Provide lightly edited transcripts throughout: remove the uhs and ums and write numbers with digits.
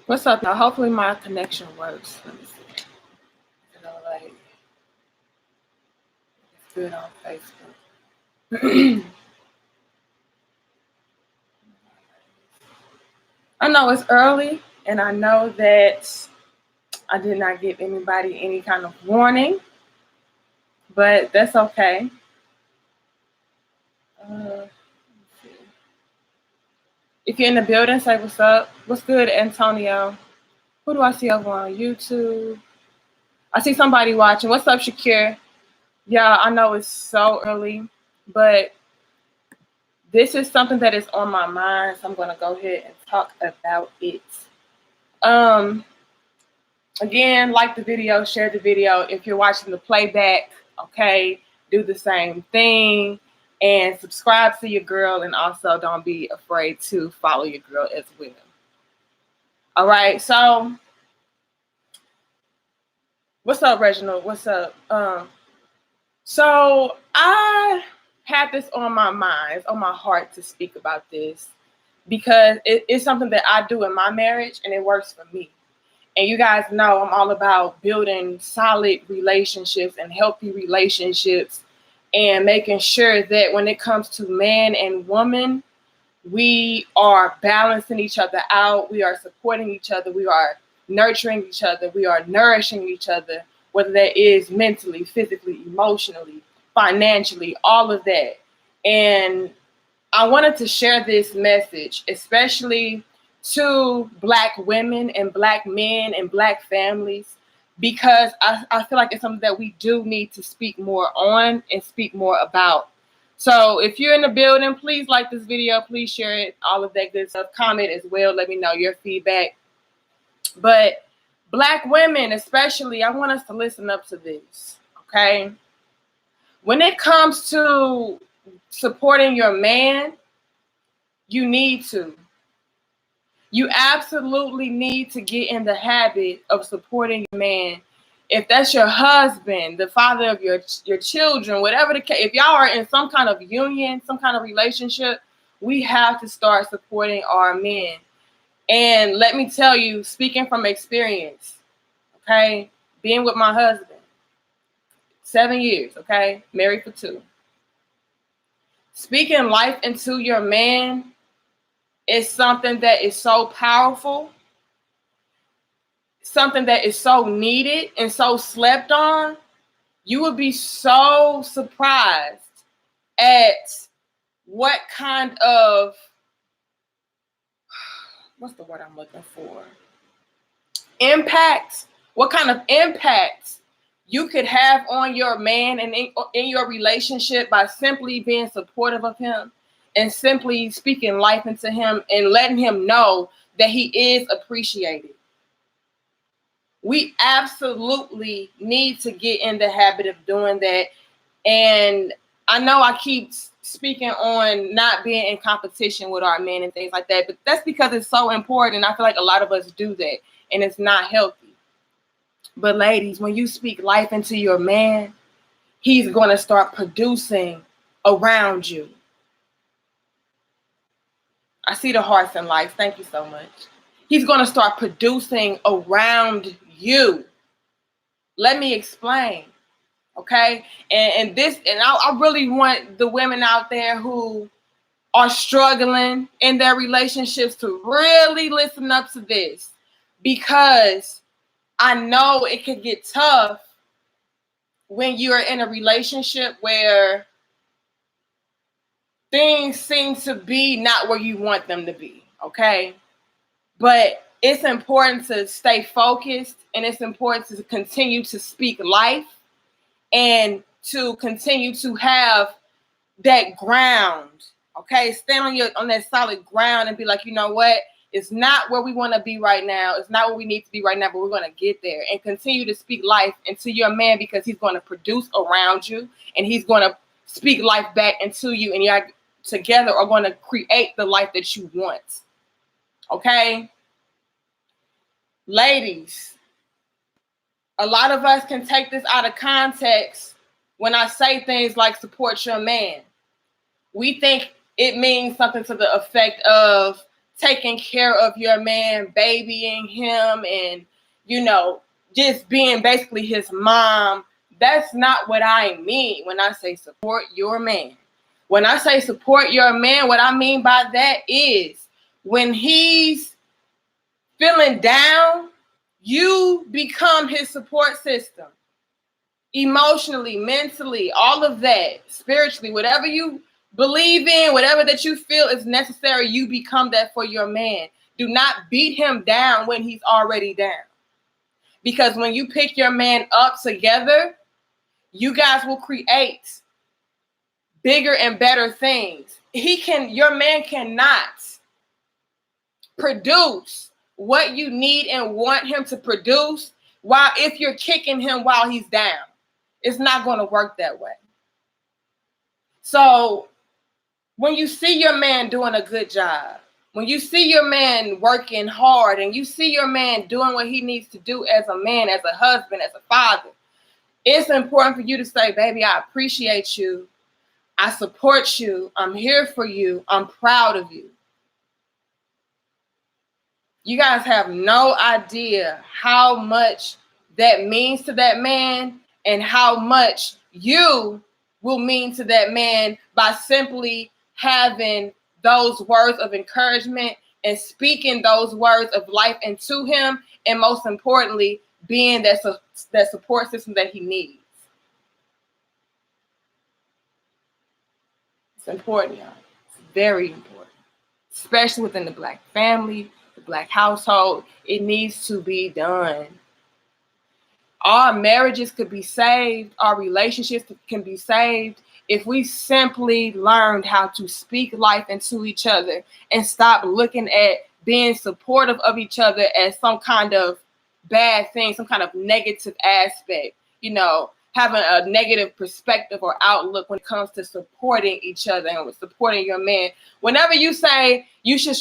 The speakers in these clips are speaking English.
What's up, y'all? Hopefully my connection works. Let me see. Like it's good on Facebook. I know it's early, and I know that I did not give anybody any kind of warning, but that's okay. If you're in the building, say what's up. What's good, Antonio? Who do I see over on YouTube? I see somebody watching. What's up, Shakir? Yeah, I know it's so early, but this is something that is on my mind, so I'm going to go ahead and talk about it. Again, like the video, share the video. If you're watching the playback, okay, do the same thing. And subscribe to your girl, and also don't be afraid to follow your girl as well. All right, so what's up, Reginald? What's up? So I had this on my mind, on my heart to speak about this because it's something that I do in my marriage, and it works for me. And you guys know I'm all about building solid relationships and healthy relationships and making sure that when it comes to man and woman, we are balancing each other out. We are supporting each other. We are nurturing each other. We are nourishing each other, whether that is mentally, physically, emotionally, financially, all of that. And I wanted to share this message, especially to Black women and Black men and Black families, because I feel like it's something that we do need to speak more on and speak more about. So if you're in the building, please like this video, please share it, all of that good stuff. Comment as well, let me know your feedback. But Black women especially, I want us to listen up to this, okay? When it comes to supporting your man, you need to. You absolutely need to get in the habit of supporting your man. If that's your husband, the father of your children, whatever the case, if y'all are in some kind of union, some kind of relationship, we have to start supporting our men. And let me tell you, speaking from experience, okay, being with my husband, 7 years, okay, married for 2. Speaking life into your man is something that is so powerful, something that is so needed and so slept on. You would be so surprised at what kind of, what's the word I'm looking for? Impact. What kind of impact you could have on your man and in your relationship by simply being supportive of him and simply speaking life into him and letting him know that he is appreciated. We absolutely need to get in the habit of doing that. And I know I keep speaking on not being in competition with our men and things like that, but that's because it's so important. I feel like a lot of us do that, and it's not healthy. But ladies, when you speak life into your man, he's going to start producing around you. I see the hearts and lights. Thank you so much. He's going to start producing around you. Let me explain. Okay. And I really want the women out there who are struggling in their relationships to really listen up to this, because I know it could get tough when you're in a relationship where things seem to be not where you want them to be. Okay. But it's important to stay focused, and it's important to continue to speak life and to continue to have that ground. Okay, stand on that solid ground and be like, you know what? It's not where we want to be right now. It's not where we need to be right now, but we're going to get there. And continue to speak life into your man, because he's going to produce around you, and he's going to speak life back into you, and y'all together are going to create the life that you want. Okay? Ladies, a lot of us can take this out of context when I say things like support your man. We think it means something to the effect of taking care of your man, babying him, and, you know, just being basically his mom. That's not what I mean when I say support your man. When I say support your man, what I mean by that is when he's feeling down, you become his support system. Emotionally, mentally, all of that, spiritually, whatever you believe in, whatever that you feel is necessary, you become that for your man. Do not beat him down when he's already down. Because when you pick your man up together, you guys will create bigger and better things. Your man cannot produce what you need and want him to produce if you're kicking him while he's down. It's not going to work that way. So when you see your man doing a good job, when you see your man working hard, and you see your man doing what he needs to do as a man, as a husband, as a father, it's important for you to say, baby, I appreciate you. I support you. I'm here for you. I'm proud of you. You guys have no idea how much that means to that man and how much you will mean to that man by simply having those words of encouragement and speaking those words of life into him, and most importantly, being that support system that he needs. It's important, y'all. It's very important, especially within the Black family, the Black household. It needs to be done. Our marriages could be saved. Our relationships can be saved if we simply learned how to speak life into each other and stop looking at being supportive of each other as some kind of bad thing, some kind of negative aspect, you know, having a negative perspective or outlook when it comes to supporting each other and supporting your man. Whenever you say you should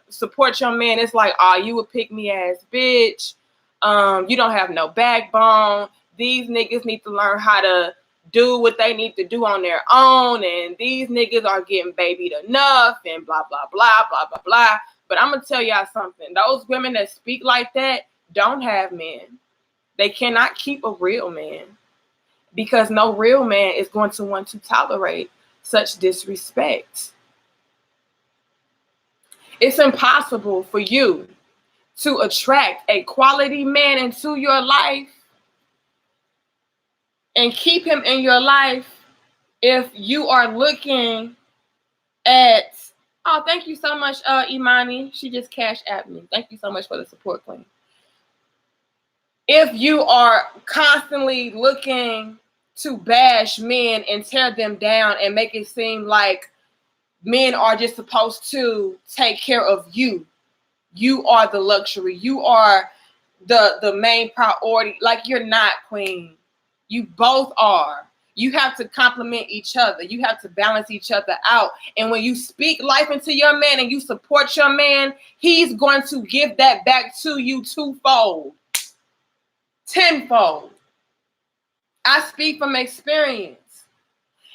support your man, it's like, oh, you a pick me ass bitch. You don't have no backbone. These niggas need to learn how to do what they need to do on their own, and these niggas are getting babied enough, and blah, blah, blah, blah, blah, blah. But I'm going to tell y'all something. Those women that speak like that don't have men. They cannot keep a real man, because no real man is going to want to tolerate such disrespect. It's impossible for you to attract a quality man into your life and keep him in your life if you are looking at, oh, thank you so much, Imani. She just cashed at me. Thank you so much for the support, Queen. If you are constantly looking to bash men and tear them down and make it seem like men are just supposed to take care of you, you are the luxury. You are the main priority. Like, you're not, Queen. You both are. You have to complement each other. You have to balance each other out. And when you speak life into your man and you support your man, he's going to give that back to you twofold, tenfold. I speak from experience.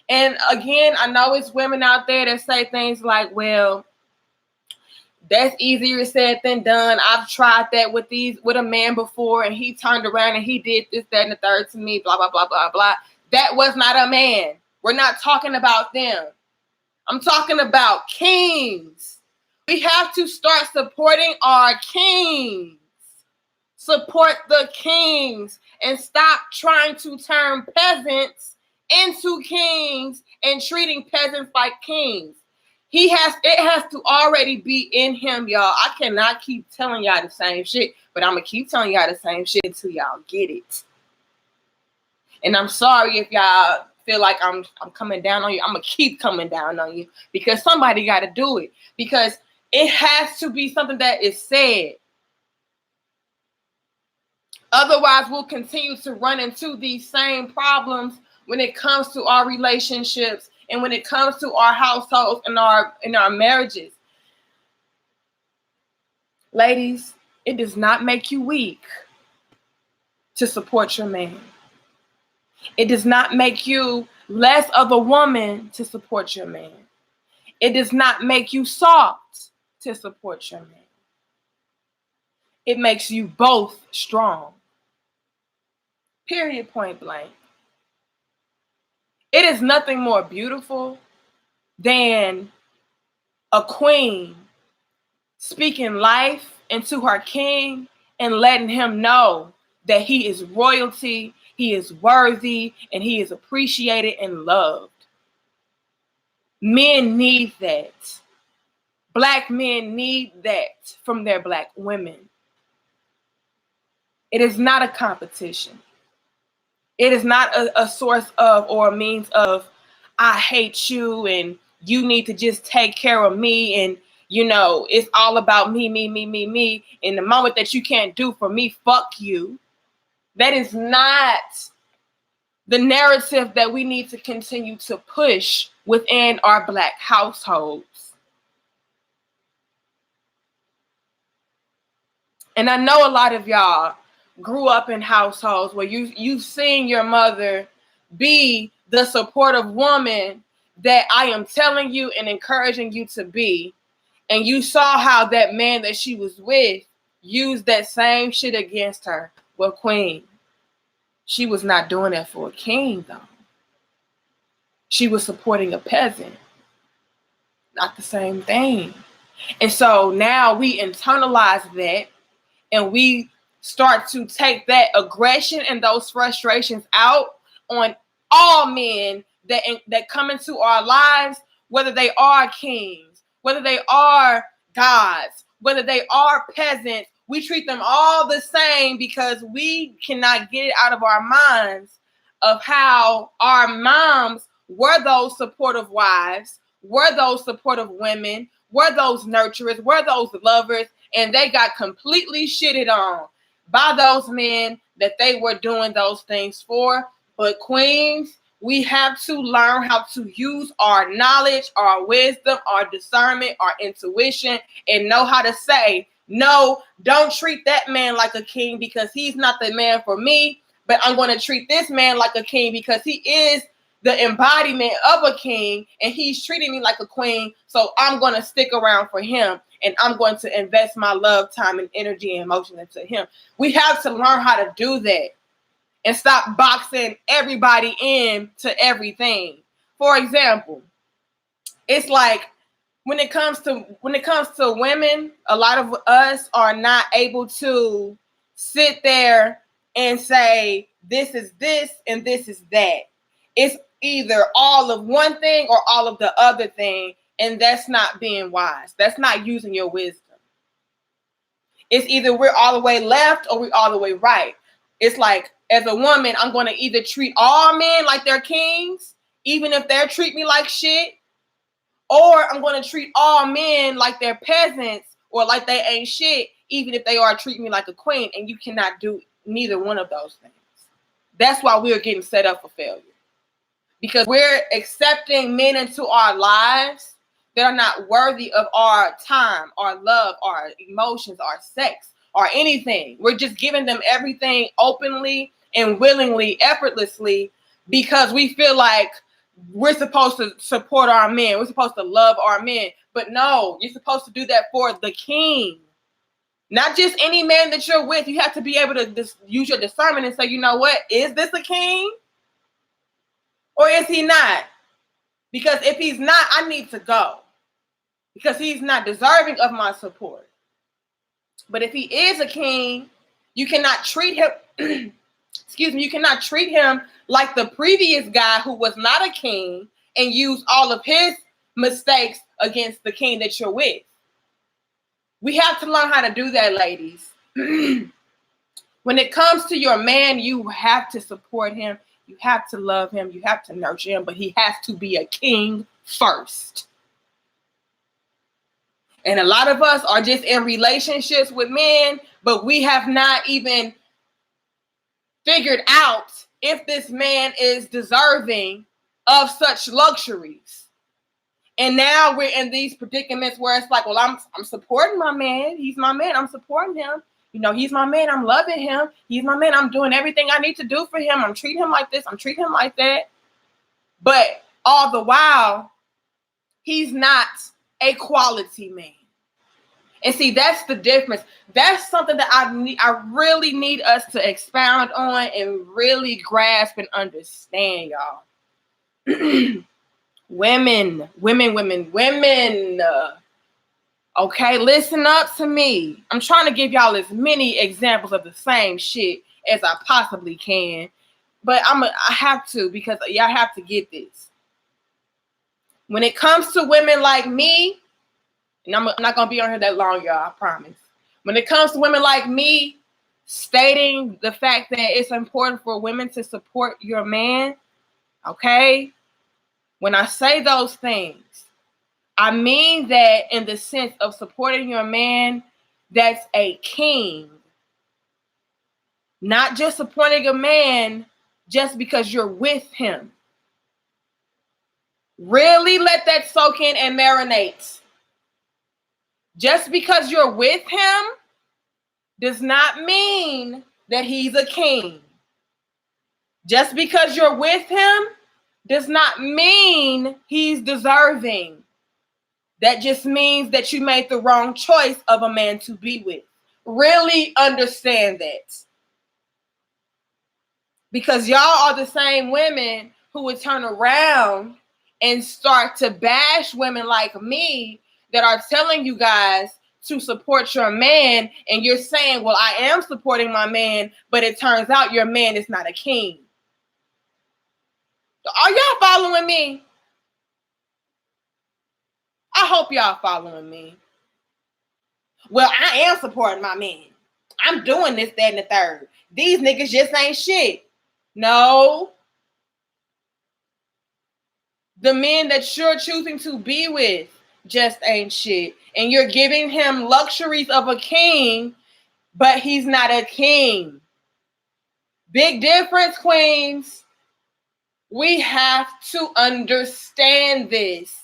And again, I know it's women out there that say things like, well, that's easier said than done. I've tried that with a man before, and he turned around and he did this, that, and the third to me, blah, blah, blah, blah, blah. That was not a man. We're not talking about them. I'm talking about kings. We have to start supporting our kings. Support the kings and stop trying to turn peasants into kings and treating peasants like kings. It has to already be in him, y'all. I cannot keep telling y'all the same shit, but I'm going to keep telling y'all the same shit until y'all get it. And I'm sorry if y'all feel like I'm coming down on you. I'm going to keep coming down on you, because somebody got to do it, because it has to be something that is said. Otherwise, we'll continue to run into these same problems when it comes to our relationships and when it comes to our households and our marriages. Ladies, it does not make you weak to support your man. It does not make you less of a woman to support your man. It does not make you soft to support your man. It makes you both strong. Period, point blank. It is nothing more beautiful than a queen speaking life into her king and letting him know that he is royalty, he is worthy, and he is appreciated and loved. Men need that. Black men need that from their Black women. It is not a competition. It is not a source of or a means of, I hate you and you need to just take care of me, and it's all about me, me, me, me, me. In the moment that you can't do for me, fuck you. That is not the narrative that we need to continue to push within our Black households. And I know a lot of y'all grew up in households where you've seen your mother be the supportive woman that I am telling you and encouraging you to be. And you saw how that man that she was with used that same shit against her. Well, queen, she was not doing that for a king, though. She was supporting a peasant. Not the same thing. And so now we internalize that, and we start to take that aggression and those frustrations out on all men that come into our lives, whether they are kings, whether they are gods, whether they are peasants. We treat them all the same because we cannot get it out of our minds of how our moms were those supportive wives, were those supportive women, were those nurturers, were those lovers, and they got completely shitted on by those men that they were doing those things for. But queens, we have to learn how to use our knowledge, our wisdom, our discernment, our intuition, and know how to say, no, don't treat that man like a king because he's not the man for me, but I'm going to treat this man like a king because he is the embodiment of a king and he's treating me like a queen. So I'm going to stick around for him and I'm going to invest my love, time, and energy and emotion into him. We have to learn how to do that and stop boxing everybody in to everything. For example, it's like when it comes to women, a lot of us are not able to sit there and say, this is this and this is that. It's either all of one thing or all of the other thing, and that's not being wise. That's not using your wisdom. It's either we're all the way left or we're all the way right. It's like, as a woman, I'm going to either treat all men like they're kings, even if they treat me like shit, or I'm going to treat all men like they're peasants or like they ain't shit, even if they are treating me like a queen. And you cannot do neither one of those things. That's why we're getting set up for failure. Because we're accepting men into our lives that are not worthy of our time, our love, our emotions, our sex, or anything. We're just giving them everything openly and willingly, effortlessly, because we feel like we're supposed to support our men. We're supposed to love our men. But no, you're supposed to do that for the king. Not just any man that you're with. You have to be able to use your discernment and say, you know what? Is this a king? Or is he not? Because if he's not, I need to go. Because he's not deserving of my support. But if he is a king, you cannot treat him, you cannot treat him like the previous guy who was not a king and use all of his mistakes against the king that you're with. We have to learn how to do that, ladies. When it comes to your man, you have to support him. You have to love him. You have to nurture him, but he has to be a king first. And a lot of us are just in relationships with men, but we have not even figured out if this man is deserving of such luxuries. And now we're in these predicaments where it's like, well, I'm supporting my man. He's my man. I'm supporting him. You know, he's my man. I'm loving him. He's my man. I'm doing everything I need to do for him. I'm treating him like this. I'm treating him like that. But all the while, he's not a quality man. And see, that's the difference. That's something that I really need us to expound on and really grasp and understand, y'all. Women. Okay, listen up to me. I'm trying to give y'all as many examples of the same shit as I possibly can. But I have to, because y'all have to get this. When it comes to women like me, and I'm not going to be on here that long, y'all, I promise. When it comes to women like me, stating the fact that it's important for women to support your man, okay? When I say those things, I mean that in the sense of supporting your man that's a king. Not just supporting a man just because you're with him. Really let that soak in and marinate. Just because you're with him does not mean that he's a king. Just because you're with him does not mean he's deserving. That just means that you made the wrong choice of a man to be with. Really understand that. Because y'all are the same women who would turn around and start to bash women like me that are telling you guys to support your man, and you're saying, well, I am supporting my man, but it turns out your man is not a king. Are y'all following me? I hope y'all following me. Well, I am supporting my man. I'm doing this, that, and the third. These niggas just ain't shit. No. The men that you're choosing to be with just ain't shit. And you're giving him luxuries of a king, but he's not a king. Big difference, queens. We have to understand this.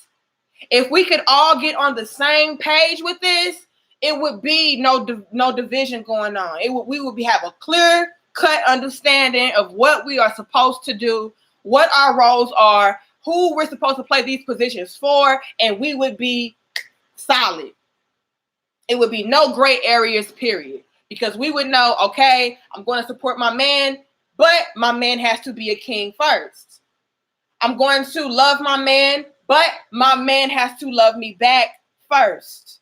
If we could all get on the same page with this, it would be no division going on. We would have a clear cut understanding of what we are supposed to do, what our roles are, who we're supposed to play these positions for, and we would be solid. It would be no gray areas, period. Because we would know, okay, I'm going to support my man, but my man has to be a king first. I'm going to love my man, but my man has to love me back first.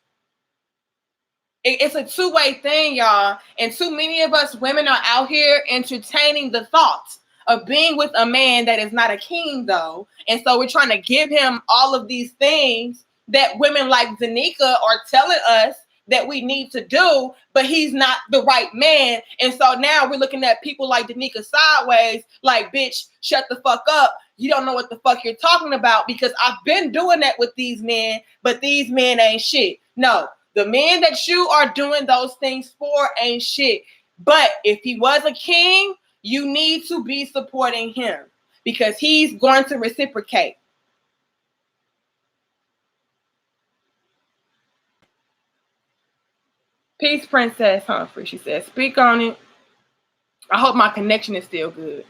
It's a two-way thing, y'all. And too many of us women are out here entertaining the thought of being with a man that is not a king, though. And so we're trying to give him all of these things that women like Danica are telling us that we need to do, but he's not the right man. And so now we're looking at people like Danica sideways, like, bitch, shut the fuck up. You don't know what the fuck you're talking about, because I've been doing that with these men, but these men ain't shit. No, the men that you are doing those things for ain't shit. But if he was a king, you need to be supporting him because he's going to reciprocate. Peace, Princess Humphrey. She said, speak on it. I hope my connection is still good.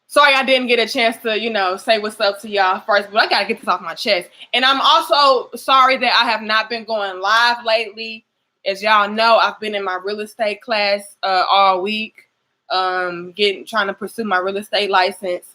Sorry I didn't get a chance to, say what's up to y'all first, but I got to get this off my chest. And I'm also sorry that I have not been going live lately. As y'all know, I've been in my real estate class all week, trying to pursue my real estate license.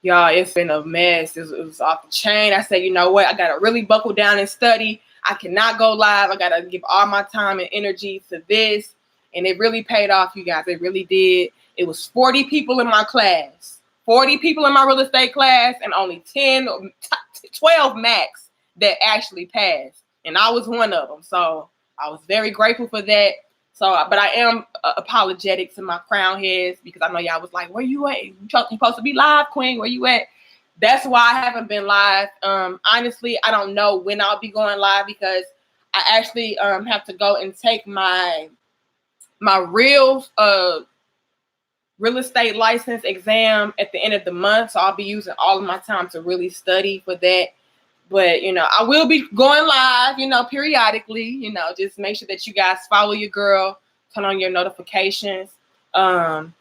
Y'all, it's been a mess. It was off the chain. I said, you know what? I got to really buckle down and study. I cannot go live. I got to give all my time and energy to this. And it really paid off, you guys. It really did. It was 40 people in my class. 40 people in my real estate class, and only 12 max that actually passed. And I was one of them. So I was very grateful for that. But I am apologetic to my crown heads, because I know y'all was like, where you at? You supposed to be live, queen. Where you at? That's why I haven't been live. Honestly, I don't know when I'll be going live, because I actually have to go and take my real estate license exam at the end of the month. So I'll be using all of my time to really study for that. But, I will be going live, periodically, just make sure that you guys follow your girl, turn on your notifications,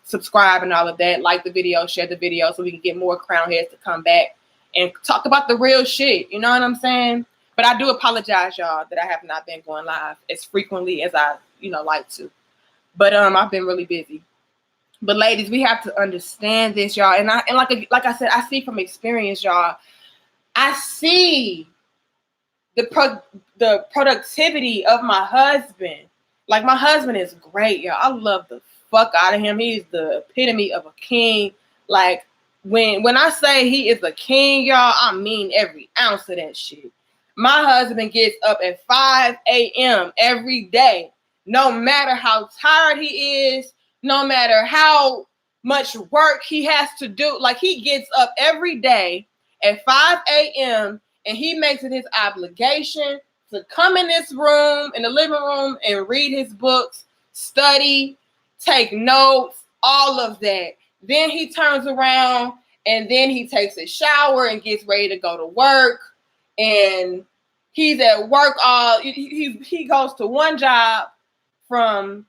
subscribe and all of that, like the video, share the video, so we can get more crown heads to come back and talk about the real shit. You know what I'm saying? But I do apologize, y'all, that I have not been going live as frequently as I, like to. But I've been really busy. But ladies, we have to understand this, y'all. And like I said, I see from experience, y'all. I see the productivity of my husband. Like, my husband is great, y'all. I love the fuck out of him. He's the epitome of a king. Like, when I say he is a king, y'all, I mean every ounce of that shit. My husband gets up at 5 a.m. every day, no matter how tired he is, no matter how much work he has to do. Like, he gets up every day at 5 a.m. and he makes it his obligation to come in this room, in the living room, and read his books, study, take notes, all of that. Then he turns around and then he takes a shower and gets ready to go to work. And he's at work he goes to one job from,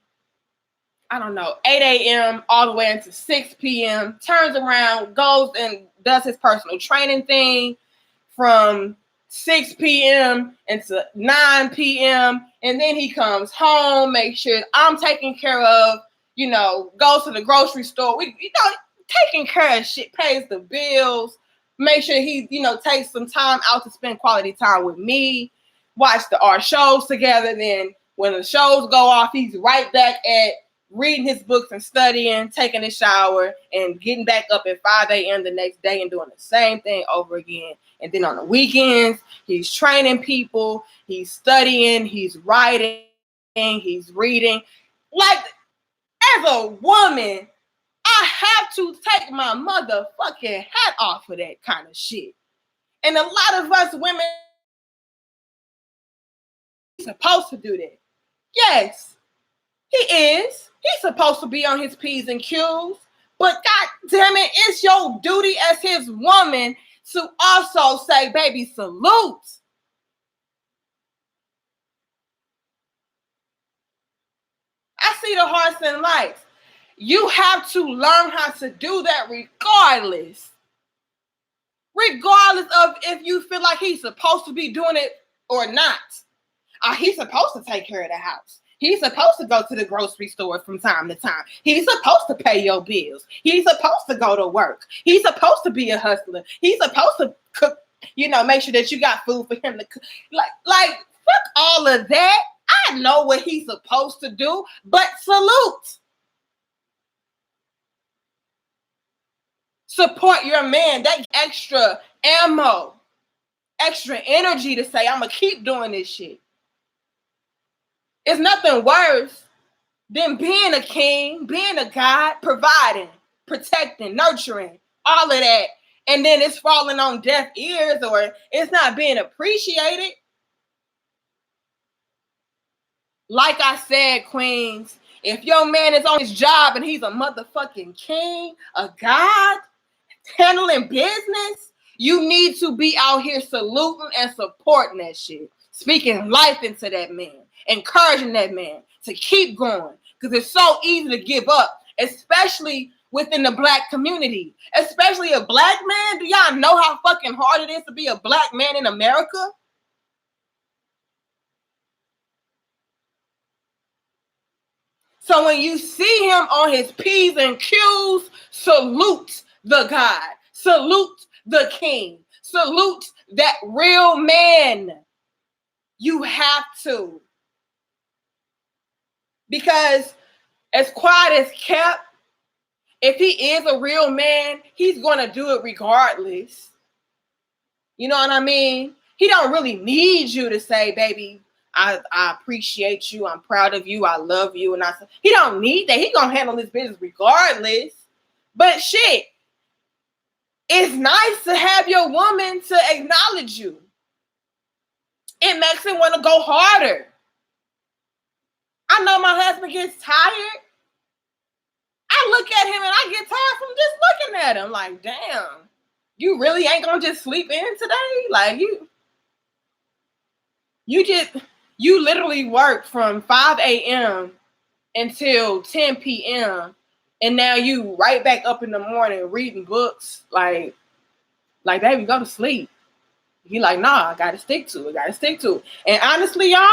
I don't know, 8 a.m. all the way into 6 p.m., turns around, goes and does his personal training thing from 6 p.m. into 9 p.m. And then he comes home, makes sure I'm taken care of, goes to the grocery store. Taking care of shit, pays the bills, make sure he, takes some time out to spend quality time with me, watch our shows together. Then when the shows go off, he's right back at reading his books and studying, taking a shower, and getting back up at 5 a.m. the next day and doing the same thing over again. And then on the weekends, he's training people, he's studying, he's writing, he's reading. Like, as a woman, I have to take my motherfucking hat off for that kind of shit. And a lot of us women are supposed to do that. Yes, he is. He's supposed to be on his P's and Q's. But God damn it, it's your duty as his woman to also say, baby, salute. I see the hearts and lights. You have to learn how to do that regardless. Regardless of if you feel like he's supposed to be doing it or not. He's supposed to take care of the house. He's supposed to go to the grocery store from time to time. He's supposed to pay your bills. He's supposed to go to work. He's supposed to be a hustler. He's supposed to cook, make sure that you got food for him to cook. Like, fuck all of that. I know what he's supposed to do, but salute. Support your man. That extra ammo, extra energy to say, I'm going to keep doing this shit. It's nothing worse than being a king, being a god, providing, protecting, nurturing, all of that. And then it's falling on deaf ears or it's not being appreciated. Like I said, queens, if your man is on his job and he's a motherfucking king, a god, handling business, you need to be out here saluting and supporting that shit. Speaking life into that man, encouraging that man to keep going. Because it's so easy to give up, especially within the Black community. Especially a Black man. Do y'all know how fucking hard it is to be a Black man in America? So when you see him on his P's and Q's, salute the God. Salute the king. Salute that real man. You have to. Because as quiet as kept, if he is a real man, he's going to do it regardless. You know what I mean? He don't really need you to say, baby, I appreciate you. I'm proud of you. I love you. And he don't need that. He going to handle his business regardless. But shit, it's nice to have your woman to acknowledge you. It makes him want to go harder. I know my husband gets tired. I look at him and I get tired from just looking at him. Like, damn, you really ain't gonna just sleep in today? Like, you literally work from 5 a.m. until 10 p.m. and now you right back up in the morning reading books. Like, baby, go to sleep. He like, nah, I gotta stick to it. And honestly, y'all,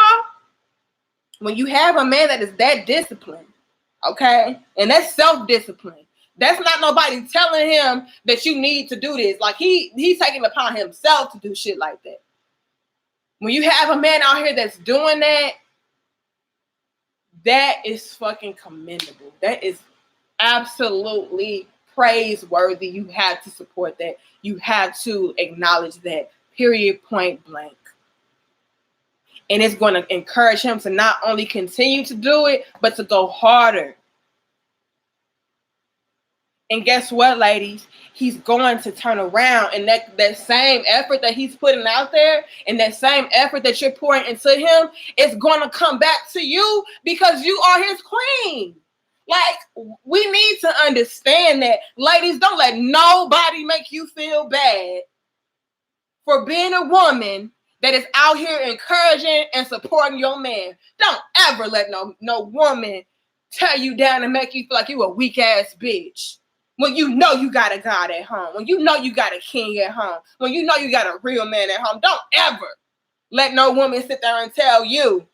when you have a man that is that disciplined, okay, and that's self-discipline. That's not nobody telling him that you need to do this. Like he's taking it upon himself to do shit like that. When you have a man out here that's doing that, that is fucking commendable. That is absolutely praiseworthy. You have to support that. You have to acknowledge that. Period, point blank. And it's going to encourage him to not only continue to do it, but to go harder. And guess what, ladies? He's going to turn around, and that same effort that he's putting out there and that same effort that you're pouring into him is going to come back to you because you are his queen. Like, we need to understand that. Ladies, don't let nobody make you feel bad for being a woman that is out here encouraging and supporting your man. Don't ever let no woman tear you down and make you feel like you a weak ass bitch. When you know you got a God at home, when you know you got a king at home, when you know you got a real man at home, don't ever let no woman sit there and tell you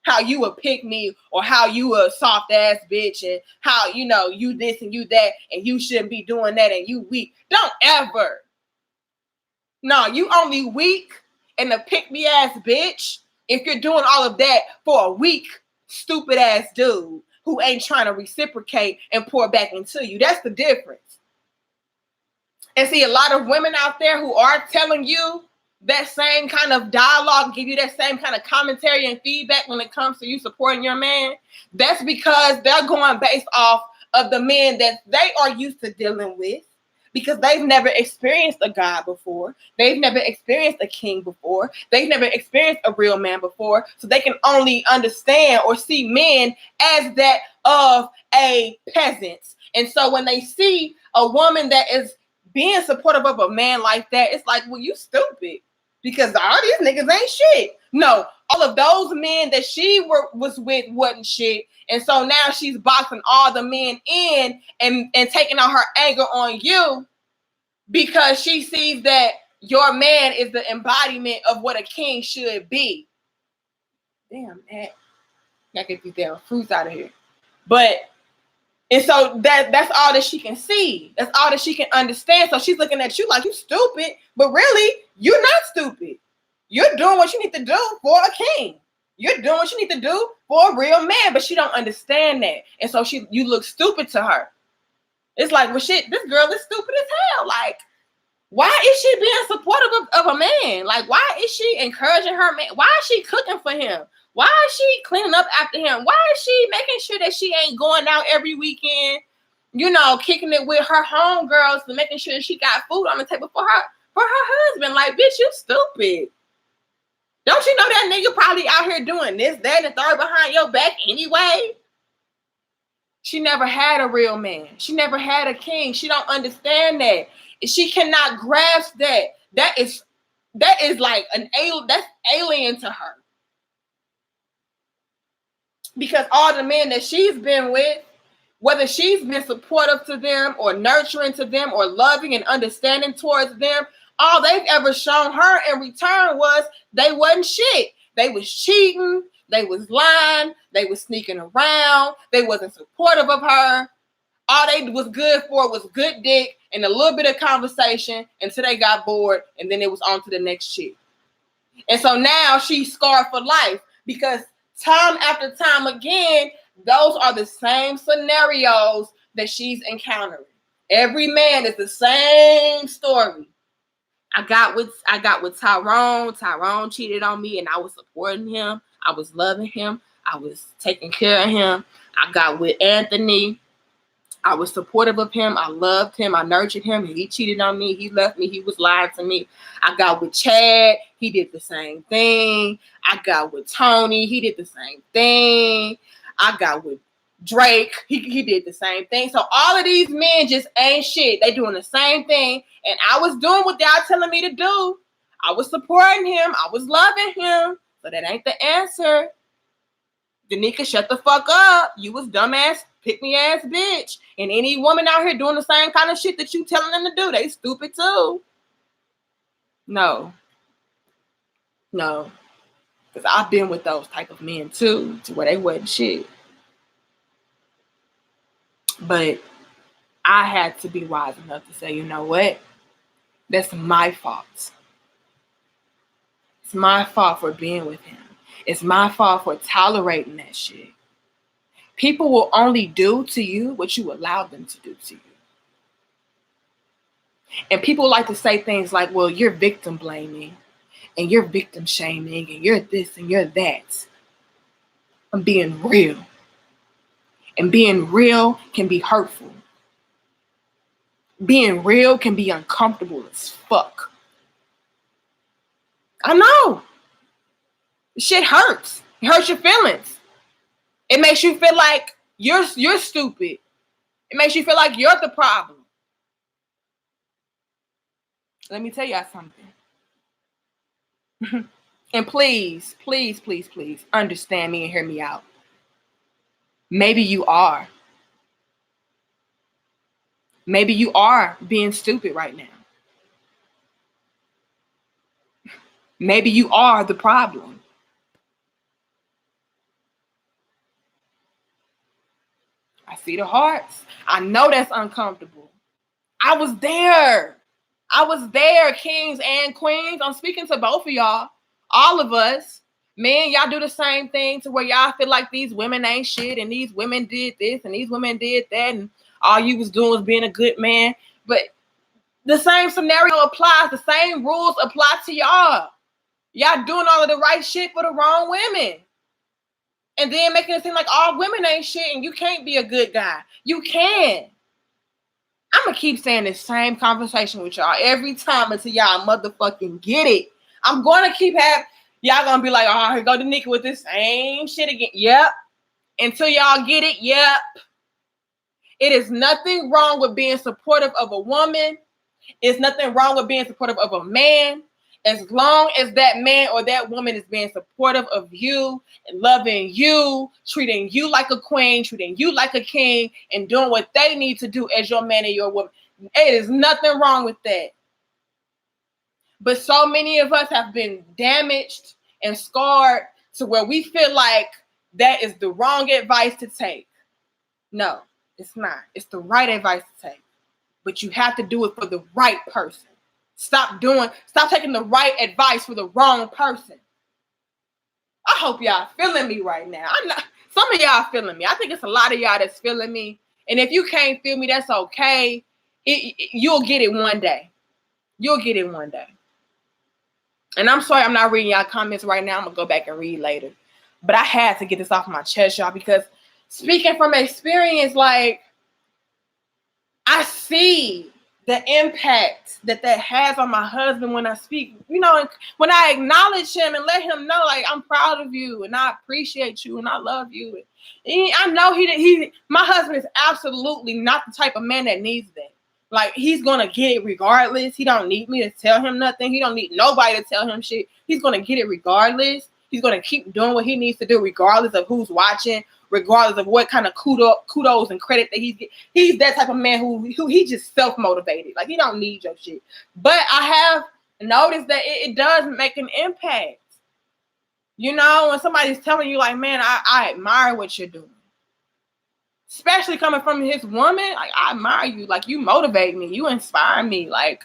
how you a pick me or how you a soft ass bitch and how, you know, you this and you that and you shouldn't be doing that and you weak. Don't ever. No, you only weak and a pick me ass bitch if you're doing all of that for a weak, stupid ass dude who ain't trying to reciprocate and pour back into you. That's the difference. And see, a lot of women out there who are telling you that same kind of dialogue, give you that same kind of commentary and feedback when it comes to you supporting your man, that's because they're going based off of the men that they are used to dealing with, because they've never experienced a God before. They've never experienced a king before. They've never experienced a real man before. So they can only understand or see men as that of a peasant. And so when they see a woman that is being supportive of a man like that, it's like, well, you stupid. Because all these niggas ain't shit. No, all of those men that she was with wasn't shit. And so now she's boxing all the men in and taking out her anger on you because she sees that your man is the embodiment of what a king should be. Damn, man. Gotta get these damn fruits out of here. And so that's all that she can see. That's all that she can understand. So she's looking at you like you stupid, but really, you're not stupid. You're doing what you need to do for a king. You're doing what you need to do for a real man, but she don't understand that. And so you look stupid to her. It's like, well, shit, this girl is stupid as hell. Like, why is she being supportive of a man? Like, why is she encouraging her man? Why is she cooking for him? Why is she cleaning up after him? Why is she making sure that she ain't going out every weekend, you know, kicking it with her homegirls and making sure she got food on the table for her husband? Like, bitch, you stupid. Don't you know that nigga probably out here doing this, that, and the third behind your back anyway? She never had a real man. She never had a king. She don't understand that. She cannot grasp that. That is like that's alien to her. Because all the men that she's been with, whether she's been supportive to them or nurturing to them or loving and understanding towards them, all they've ever shown her in return was they wasn't shit. They was cheating. They was lying. They was sneaking around. They wasn't supportive of her. All they was good for was good dick and a little bit of conversation until they got bored, and then it was on to the next shit. And so now she's scarred for life because time after time again, those are the same scenarios that she's encountering. Every man is the same story. I got with Tyrone. Tyrone cheated on me and I was supporting him. I was loving him. I was taking care of him. I got with Anthony. I was supportive of him. I loved him. I nurtured him. He cheated on me. He left me. He was lying to me. I got with Chad. He did the same thing. I got with Tony. He did the same thing. I got with Drake. He did the same thing. So all of these men just ain't shit. They doing the same thing. And I was doing what y'all telling me to do. I was supporting him. I was loving him. So that ain't the answer. Danica, shut the fuck up. You was dumbass, pick me ass bitch. And any woman out here doing the same kind of shit that you telling them to do, they stupid too. No. No. Because I've been with those type of men too, to where they wasn't shit. But I had to be wise enough to say, you know what? That's my fault. It's my fault for being with him. It's my fault for tolerating that shit. People will only do to you what you allow them to do to you. And people like to say things like, well, you're victim blaming and you're victim shaming and you're this and you're that. I'm being real. And being real can be hurtful. Being real can be uncomfortable as fuck. I know. Shit hurts. It hurts your feelings. It makes you feel like you're stupid. It makes you feel like you're the problem. Let me tell y'all something. And please, please, please, please understand me and hear me out. Maybe you are. Maybe you are being stupid right now. Maybe you are the problem. I see the hearts. I know that's uncomfortable. I was there. Kings and queens. I'm speaking to both of y'all. All of us. Men, y'all do the same thing to where y'all feel like these women ain't shit and these women did this and these women did that and all you was doing was being a good man. But the same scenario applies. The same rules apply to y'all. Y'all doing all of the right shit for the wrong women. And then making it seem like all women ain't shit and you can't be a good guy. You can. I'm going to keep saying the same conversation with y'all every time until y'all motherfucking get it. I'm going to keep having, y'all going to be like, oh, here go the nigga with this same shit again. Yep. Until y'all get it, yep. It is nothing wrong with being supportive of a woman. It's nothing wrong with being supportive of a man. As long as that man or that woman is being supportive of you and loving you, treating you like a queen, treating you like a king, and doing what they need to do as your man and your woman. It is nothing wrong with that. But so many of us have been damaged and scarred to where we feel like that is the wrong advice to take. No, it's not. It's the right advice to take. But you have to do it for the right person. Stop taking the right advice for the wrong person. I hope y'all feeling me right now. Some of y'all feeling me. I think it's a lot of y'all that's feeling me. And if you can't feel me, that's okay. You'll get it one day. You'll get it one day. And I'm sorry I'm not reading y'all comments right now. I'm going to go back and read later. But I had to get this off my chest, y'all, because speaking from experience, like, I see the impact that has on my husband when I speak, you know, when I acknowledge him and let him know, like, I'm proud of you and I appreciate you and I love you. And I know my husband is absolutely not the type of man that needs that. Like, he's going to get it regardless. He don't need me to tell him nothing. He don't need nobody to tell him shit. He's going to get it regardless. He's going to keep doing what he needs to do regardless of who's watching, regardless of what kind of kudos and credit that he's getting. He's that type of man who he just self-motivated. Like, he don't need your shit. But I have noticed that it does make an impact. You know, when somebody's telling you, like, man, I admire what you're doing. Especially coming from his woman. Like, I admire you. Like, you motivate me. You inspire me. Like,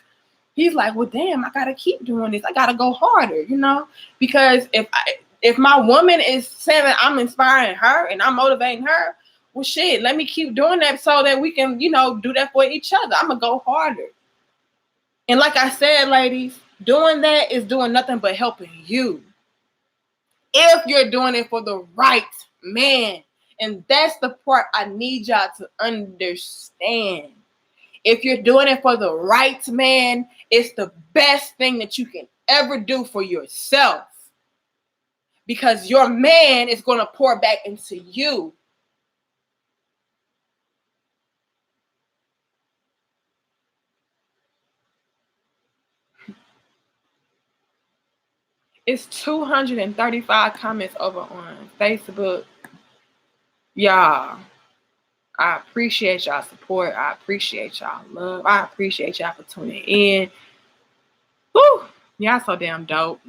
he's like, well, damn, I got to keep doing this. I got to go harder, you know? Because if my woman is saying that I'm inspiring her and I'm motivating her, well, shit, let me keep doing that so that we can, you know, do that for each other. I'm going to go harder. And like I said, ladies, doing that is doing nothing but helping you. If you're doing it for the right man. And that's the part I need y'all to understand. If you're doing it for the right man, it's the best thing that you can ever do for yourself. Because your man is going to pour back into you. It's 235 comments over on Facebook. Y'all, I appreciate y'all support. I appreciate y'all love. I appreciate y'all for tuning in. Woo! Y'all so damn dope.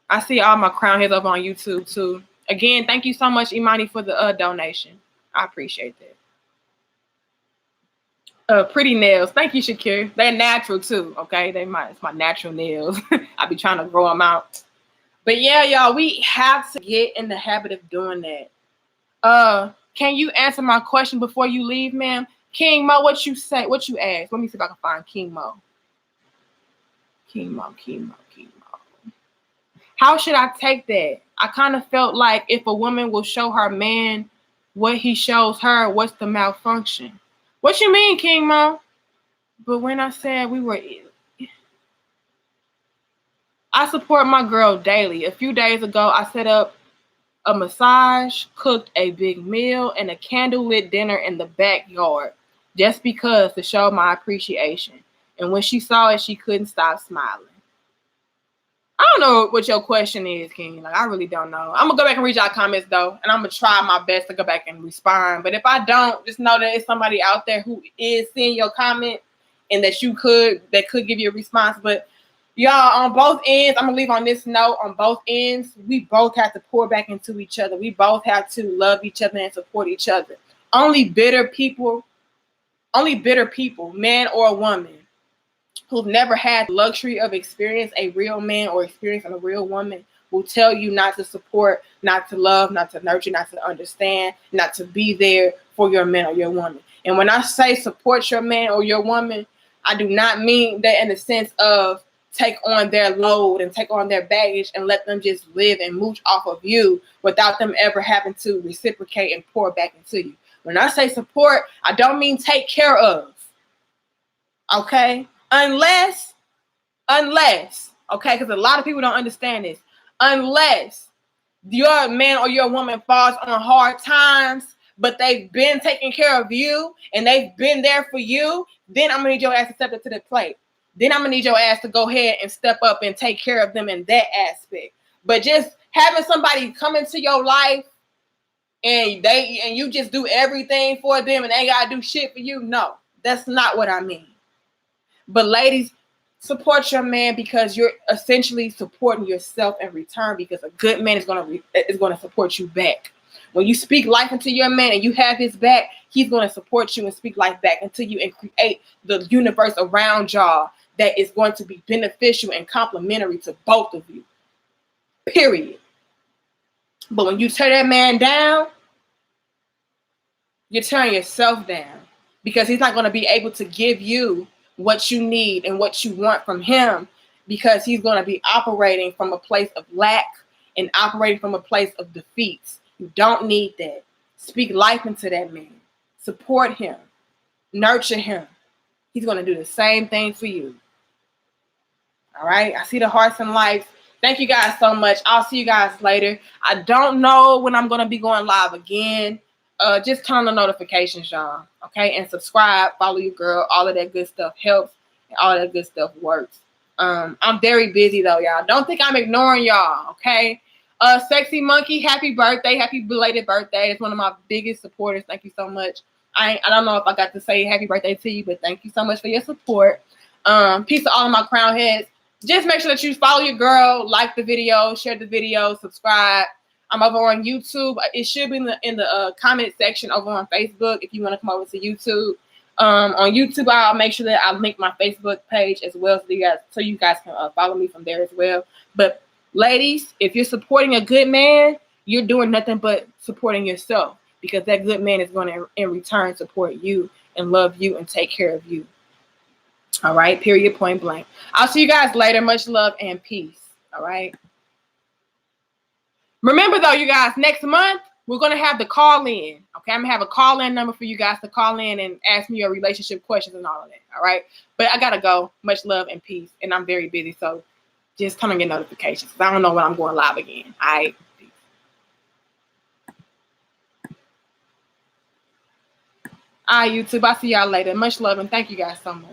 I see all my crown heads over on YouTube too. Again, thank you so much, Imani, for the donation. I appreciate that. Pretty nails. Thank you, Shakir. They're natural too. Okay, it's my natural nails. I be trying to grow them out. But yeah, y'all, we have to get in the habit of doing that. Can you answer my question before you leave, ma'am? King Mo, what you say? What you asked? Let me see if I can find King Mo. King Mo. How should I take that? I kind of felt like if a woman will show her man what he shows her, what's the malfunction? What you mean, King Mo? But when I said I support my girl daily. A few days ago, I set up a massage, cooked a big meal, and a candlelit dinner in the backyard just because to show my appreciation. And when she saw it, she couldn't stop smiling. I don't know what your question is, King. Like, I really don't know. I'm going to go back and read y'all comments, though, and I'm going to try my best to go back and respond. But if I don't, just know that it's somebody out there who is seeing your comment and that could give you a response. But y'all, on both ends, I'm going to leave on this note. On both ends, we both have to pour back into each other. We both have to love each other and support each other. Only bitter people, man or a woman, who've never had the luxury of experience a real man or experiencing a real woman will tell you not to support, not to love, not to nurture, not to understand, not to be there for your man or your woman. And when I say support your man or your woman, I do not mean that in the sense of take on their load and take on their baggage and let them just live and mooch off of you without them ever having to reciprocate and pour back into you. When I say support, I don't mean take care of. Okay? Unless, okay, because a lot of people don't understand this. Unless your man or your woman falls on hard times, but they've been taking care of you and they've been there for you, then I'm going to need your ass to step up to the plate. Then I'm going to need your ass to go ahead and step up and take care of them in that aspect. But just having somebody come into your life and you just do everything for them and they got to do shit for you, no, that's not what I mean. But ladies, support your man because you're essentially supporting yourself in return, because a good man is going to support you back. When you speak life into your man and you have his back, he's going to support you and speak life back into you and create the universe around y'all that is going to be beneficial and complementary to both of you. Period. But when you tear that man down, you're tearing yourself down, because he's not going to be able to give you what you need and what you want from him, because he's going to be operating from a place of lack and operating from a place of defeats. You don't need that. Speak life into that man. Support him. Nurture him. He's going to do the same thing for you. All right? I see the hearts and lights. Thank you guys so much. I'll see you guys later. I don't know when I'm going to be going live again. Just turn on the notifications, y'all. Okay? And subscribe. Follow your girl. All of that good stuff helps. And all that good stuff works. I'm very busy, though, y'all. Don't think I'm ignoring y'all. Okay? Sexy Monkey, happy birthday. Happy belated birthday. It's one of my biggest supporters. Thank you so much. I don't know if I got to say happy birthday to you, but thank you so much for your support. Peace to all of my crown heads. Just make sure that you follow your girl, like the video, share the video, subscribe. I'm over on YouTube. It should be in the comment section over on Facebook if you want to come over to YouTube. On YouTube, I'll make sure that I link my Facebook page as well, so you guys can follow me from there as well. But ladies, if you're supporting a good man, you're doing nothing but supporting yourself, because that good man is going to, in return, support you and love you and take care of you. All right? Period, point blank. I'll see you guys later. Much love and peace. All right? Remember, though, you guys, next month, we're going to have the call-in. Okay? I'm going to have a call-in number for you guys to call in and ask me your relationship questions and all of that. All right? But I got to go. Much love and peace. And I'm very busy, so just turn on your notifications. I don't know when I'm going live again. All right? All right, YouTube. I'll see y'all later. Much love and thank you guys so much.